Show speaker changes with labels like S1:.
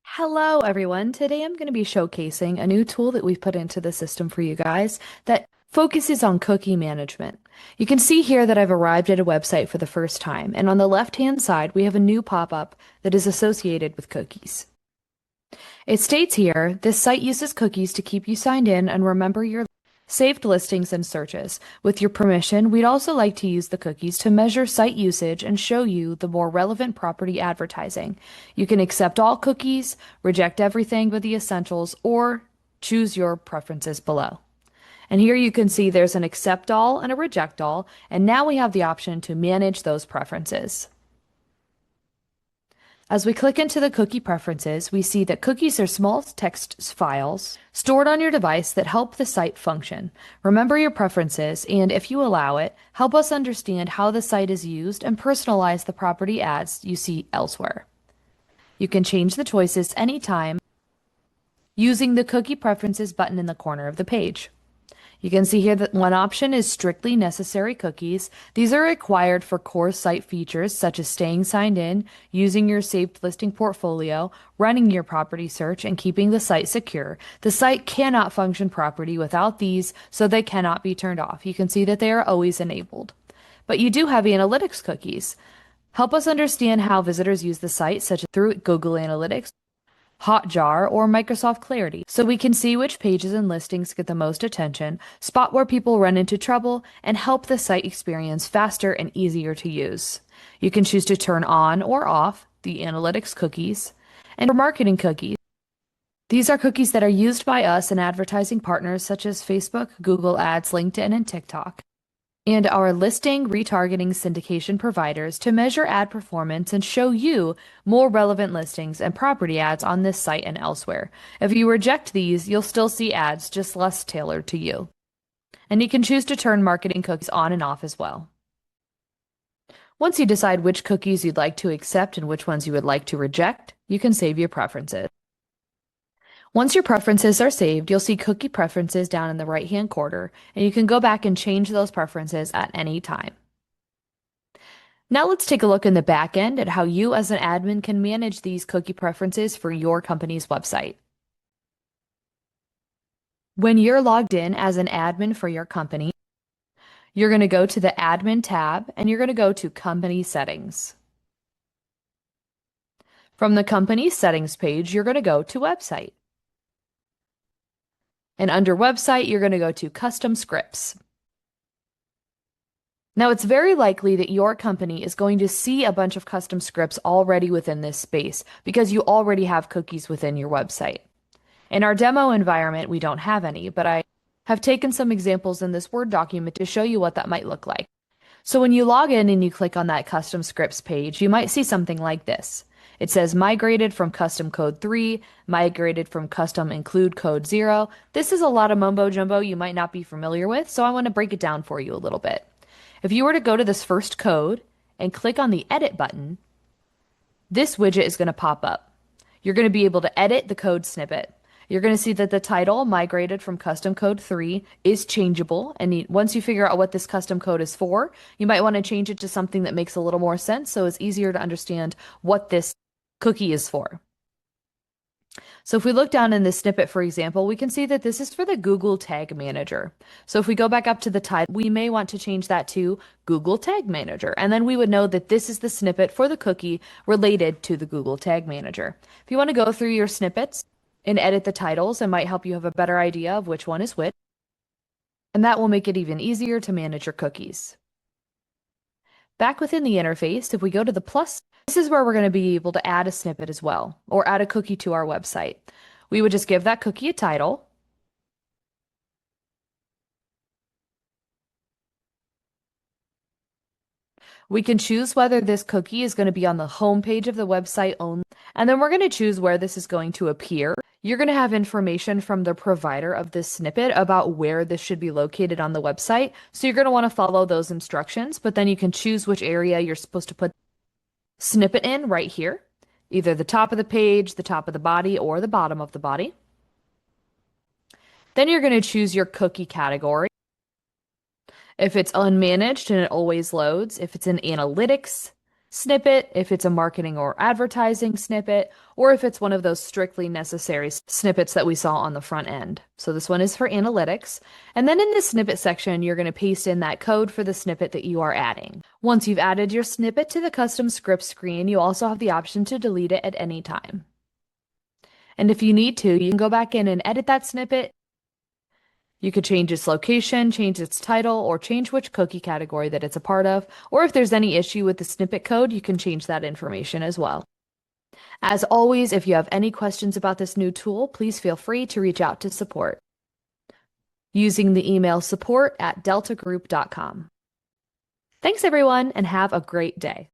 S1: Hello, everyone. Today I'm going to be showcasing a new tool that we've put into the system for you guys that focuses on cookie management. You can see here that I've arrived at a website for the first time, and on the left-hand side, we have a new pop-up that is associated with cookies. It states here, this site uses cookies to keep you signed in and remember your saved listings and searches. With your permission, we'd also like to use the cookies to measure site usage and show you the more relevant property advertising. You can accept all cookies, reject everything but the essentials, or choose your preferences below. And here you can see there's an accept all and a reject all, and now we have the option to manage those preferences. As we click into the cookie preferences, we see that cookies are small text files stored on your device that help the site function. Remember your preferences, and if you allow it, help us understand how the site is used and personalize the property ads you see elsewhere. You can change the choices anytime using the cookie preferences button in the corner of the page. You can see here that one option is strictly necessary cookies. These are required for core site features such as staying signed in, using your saved listing portfolio, running your property search, and keeping the site secure. The site cannot function properly without these, so they cannot be turned off. You can see that they are always enabled. But you do have analytics cookies. Help us understand how visitors use the site, such as through Google Analytics, Hotjar, or Microsoft Clarity, so we can see which pages and listings get the most attention, spot where people run into trouble, and help the site experience faster and easier to use. You can choose to turn on or off the analytics cookies and for marketing cookies. These are cookies that are used by us and advertising partners such as Facebook, Google Ads, LinkedIn, and TikTok, and our listing retargeting syndication providers to measure ad performance and show you more relevant listings and property ads on this site and elsewhere. If you reject these, you'll still see ads, just less tailored to you. And you can choose to turn marketing cookies on and off as well. Once you decide which cookies you'd like to accept and which ones you would like to reject, you can save your preferences. Once your preferences are saved, you'll see cookie preferences down in the right-hand corner, and you can go back and change those preferences at any time. Now let's take a look in the back end at how you as an admin can manage these cookie preferences for your company's website. When you're logged in as an admin for your company, you're going to go to the Admin tab and you're going to go to Company Settings. From the Company Settings page, you're going to go to Website. And under Website, you're going to go to Custom Scripts. Now, it's very likely that your company is going to see a bunch of custom scripts already within this space because you already have cookies within your website. In our demo environment, we don't have any, but I have taken some examples in this Word document to show you what that might look like. So when you log in and you click on that custom scripts page, you might see something like this. It says migrated from custom code 3, migrated from custom include code 0. This is a lot of mumbo jumbo you might not be familiar with, so I want to break it down for you a little bit. If you were to go to this first code and click on the edit button, this widget is going to pop up. You're going to be able to edit the code snippet. You're going to see that the title, migrated from custom code 3, is changeable. And once you figure out what this custom code is for, you might want to change it to something that makes a little more sense so it's easier to understand what this cookie is for. So if we look down in this snippet, for example, we can see that this is for the Google Tag Manager. So if we go back up to the title, we may want to change that to Google Tag Manager. And then we would know that this is the snippet for the cookie related to the Google Tag Manager. If you want to go through your snippets and edit the titles, it might help you have a better idea of which one is which. And that will make it even easier to manage your cookies. Back within the interface, if we go to the plus, this is where we're going to be able to add a snippet as well, or add a cookie to our website. We would just give that cookie a title. We can choose whether this cookie is going to be on the home page of the website only, and then we're going to choose where this is going to appear. You're going to have information from the provider of this snippet about where this should be located on the website. So you're going to want to follow those instructions, but then you can choose which area you're supposed to put snippet in right here, either the top of the page, the top of the body, or the bottom of the body. Then you're going to choose your cookie category. If it's unmanaged and it always loads, if it's an analytics snippet, if it's a marketing or advertising snippet, or if it's one of those strictly necessary snippets that we saw on the front end. So this one is for analytics. And then in the snippet section, you're going to paste in that code for the snippet that you are adding. Once you've added your snippet to the custom script screen, you also have the option to delete it at any time. And if you need to, you can go back in and edit that snippet. You could change its location, change its title, or change which cookie category that it's a part of. Or if there's any issue with the snippet code, you can change that information as well. As always, if you have any questions about this new tool, please feel free to reach out to support using the email support@deltagroup.com. Thanks everyone, and have a great day.